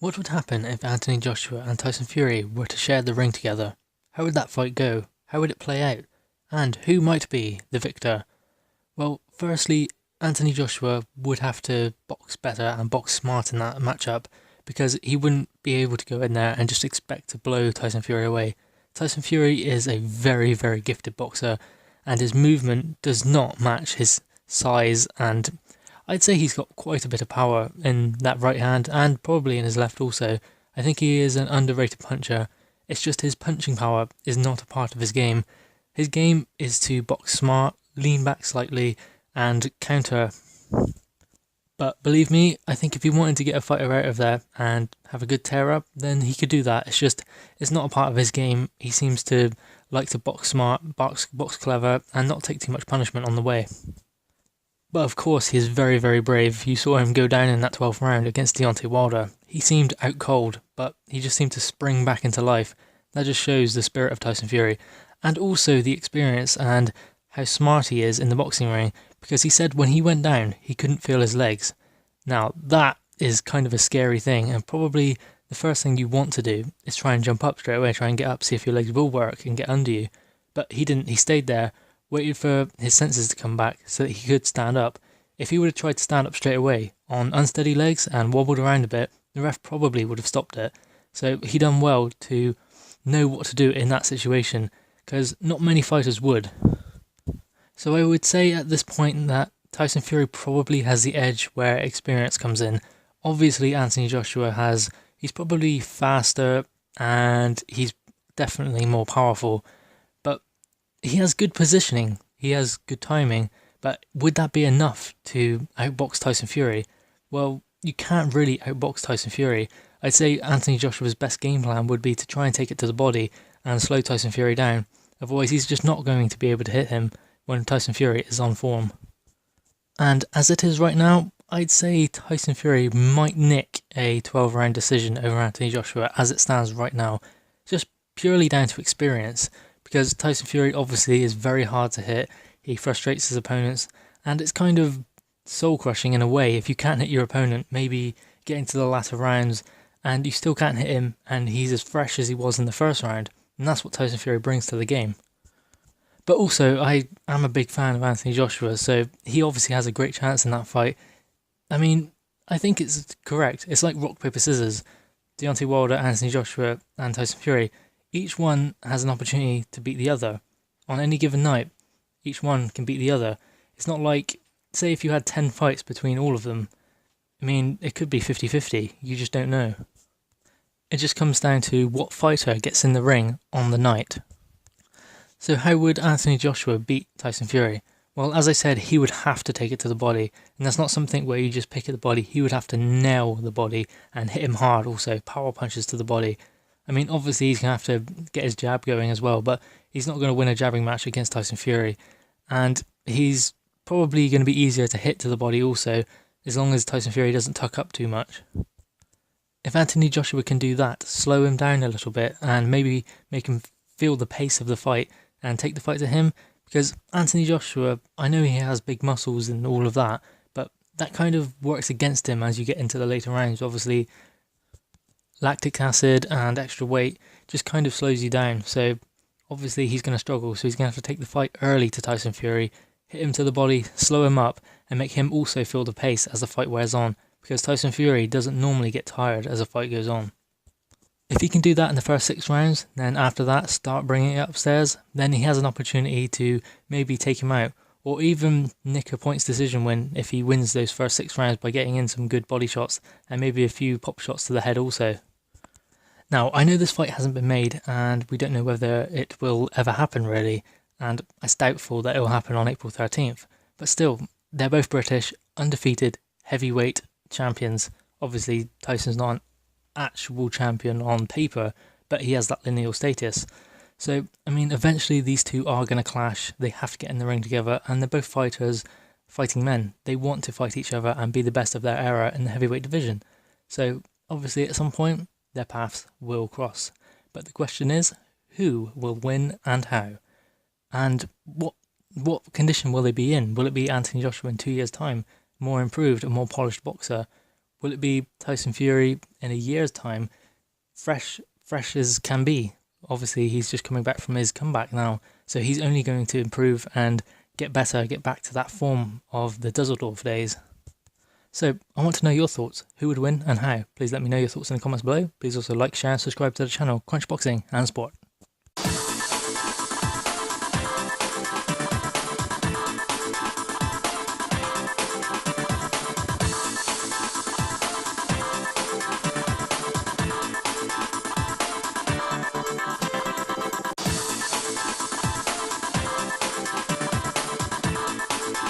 What would happen if Anthony Joshua and Tyson Fury were to share the ring together? How would that fight go? How would it play out? And who might be the victor? Well, firstly, Anthony Joshua would have to box better and box smart in that matchup because he wouldn't be able to go in there and just expect to blow Tyson Fury away. Tyson Fury is a very, very gifted boxer and his movement does not match his size, and I'd say he's got quite a bit of power in that right hand and probably in his left also. I think he is an underrated puncher. It's just his punching power is not a part of his game. His game is to box smart, lean back slightly, and counter. But believe me, I think if he wanted to get a fighter out of there and have a good tear up, then he could do that. It's just, it's not a part of his game. He seems to like to box smart, box clever, and not take too much punishment on the way. But of course, he is very, very brave. You saw him go down in that 12th round against Deontay Wilder. He seemed out cold, but he just seemed to spring back into life. That just shows the spirit of Tyson Fury. And also the experience and how smart he is in the boxing ring, because he said when he went down, he couldn't feel his legs. Now, that is kind of a scary thing, and probably the first thing you want to do is try and jump up straight away, try and get up, see if your legs will work and get under you. But he didn't. He stayed there, waited for his senses to come back so that he could stand up. If he would have tried to stand up straight away on unsteady legs and wobbled around a bit, the ref probably would have stopped it. So he done well to know what to do in that situation, because not many fighters would. So I would say at this point that Tyson Fury probably has the edge where experience comes in. Obviously Anthony Joshua he's probably faster and he's definitely more powerful, but he has good positioning, he has good timing, but would that be enough to outbox Tyson Fury? Well, you can't really outbox Tyson Fury. I'd say Anthony Joshua's best game plan would be to try and take it to the body and slow Tyson Fury down. Otherwise, he's just not going to be able to hit him when Tyson Fury is on form. And as it is right now, I'd say Tyson Fury might nick a 12-round decision over Anthony Joshua as it stands right now, just purely down to experience, because Tyson Fury obviously is very hard to hit, he frustrates his opponents, and it's kind of soul-crushing in a way if you can't hit your opponent, maybe getting to the latter rounds, and you still can't hit him, and he's as fresh as he was in the first round, and that's what Tyson Fury brings to the game. But also, I am a big fan of Anthony Joshua, so he obviously has a great chance in that fight. I mean, I think it's correct. It's like rock, paper, scissors. Deontay Wilder, Anthony Joshua, and Tyson Fury. Each one has an opportunity to beat the other. On any given night, each one can beat the other. It's not like, say if you had 10 fights between all of them. I mean, it could be 50-50. You just don't know. It just comes down to what fighter gets in the ring on the night. So how would Anthony Joshua beat Tyson Fury? Well, as I said, he would have to take it to the body, and that's not something where you just pick at the body. He would have to nail the body and hit him hard also, power punches to the body. I mean, obviously he's going to have to get his jab going as well, but he's not going to win a jabbing match against Tyson Fury, and he's probably going to be easier to hit to the body also, as long as Tyson Fury doesn't tuck up too much. If Anthony Joshua can do that, slow him down a little bit, and maybe make him feel the pace of the fight, and take the fight to him, because Anthony Joshua, I know he has big muscles and all of that, but that kind of works against him as you get into the later rounds. Obviously, lactic acid and extra weight just kind of slows you down, so obviously he's going to struggle, so he's going to have to take the fight early to Tyson Fury, hit him to the body, slow him up, and make him also feel the pace as the fight wears on, because Tyson Fury doesn't normally get tired as the fight goes on. If he can do that in the first 6 rounds, then after that start bringing it upstairs, then he has an opportunity to maybe take him out, or even nick a points decision win if he wins those first 6 rounds by getting in some good body shots and maybe a few pop shots to the head also. Now, I know this fight hasn't been made and we don't know whether it will ever happen really, and it's doubtful that it will happen on April 13th, but still, they're both British, undefeated, heavyweight champions. Obviously, Tyson's not an actual champion on paper, but he has that lineal status. So, I mean, eventually these two are going to clash. They have to get in the ring together, and they're both fighters, fighting men. They want to fight each other and be the best of their era in the heavyweight division. So, obviously, at some point, their paths will cross. But the question is, who will win and how? And what condition will they be in? Will it be Anthony Joshua in 2 years' time, more improved, a more polished boxer? Will it be Tyson Fury in a year's time, fresh as can be? Obviously, he's just coming back from his comeback now, so he's only going to improve and get better, get back to that form of the Dusseldorf days. So I want to know your thoughts. Who would win and how? Please let me know your thoughts in the comments below. Please also like, share and subscribe to the channel Crunch Boxing and Sport.